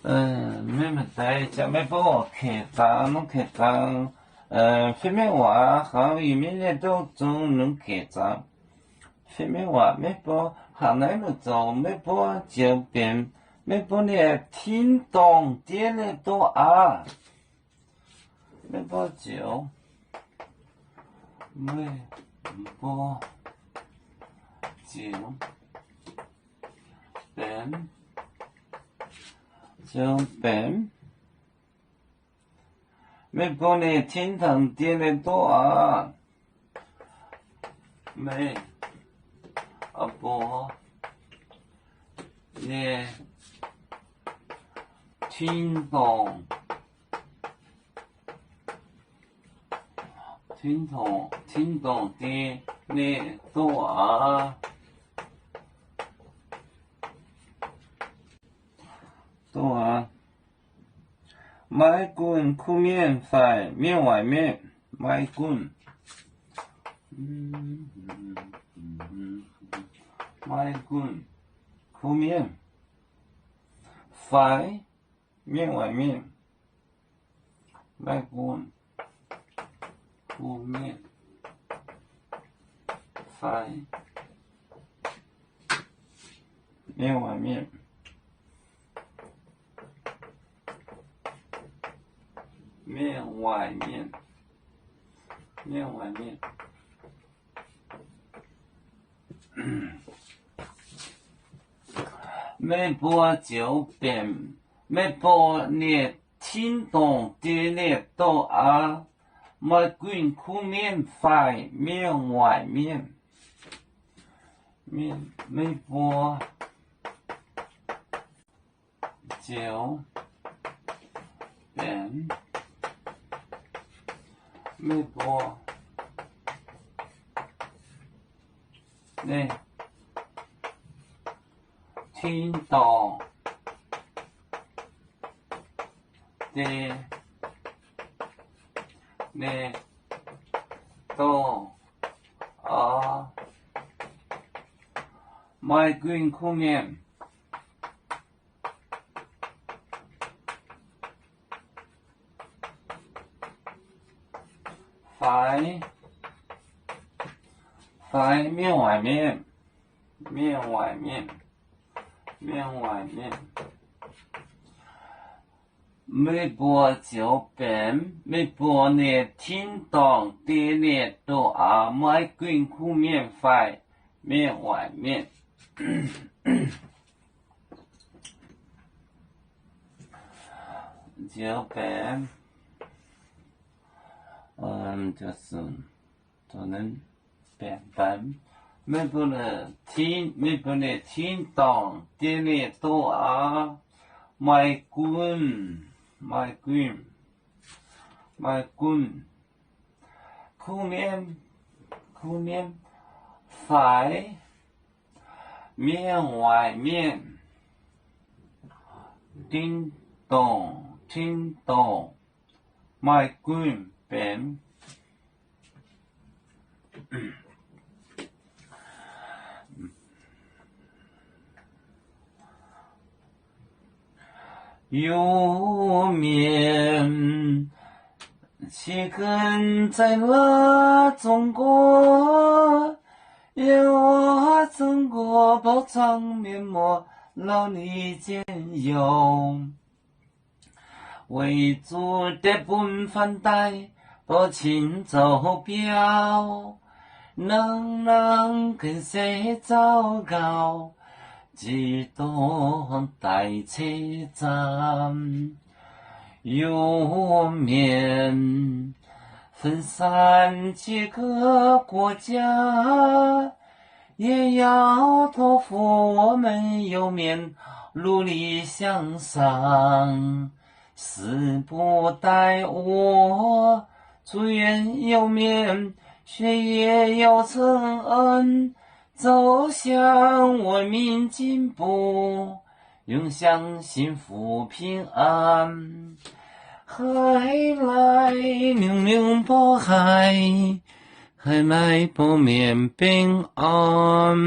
没问题，就没帮我开张，侬开张，方面话和语面呢都总能开张，方面话没帮行内路走，没帮就变，没帮呢听懂点了都啊，没帮就，没帮就变。就变，没帮你听堂点的多啊，没，帮你听懂的你多啊，多啊。买棍裤面在面外面，买棍，买棍裤面在面外面，买棍裤面在面外面。面外面，面外面，没播就变，没播你听懂的你都啊，没滚裤面在面外面，面没播就变。没播，你听懂的你都啊，买滚裤面。在面外面，面外面，面外面，没播就变，没播你听懂的你都啊，买滚裤面在面外面，就变，就是就能变笨。没不能听懂的你都啊，买滚，裤面在面外面，听懂，买滚变。有面起根在了中国，有中国包装面膜劳力兼用，为主的本番带不请走标，能跟谁糟糕？几多待车站，有面分散几个国家，也要托付我们有面努力向上。死不待我，祝愿有面学业有成恩。走向文明进步，永享幸福平安。海来明明波海，海来不免平安。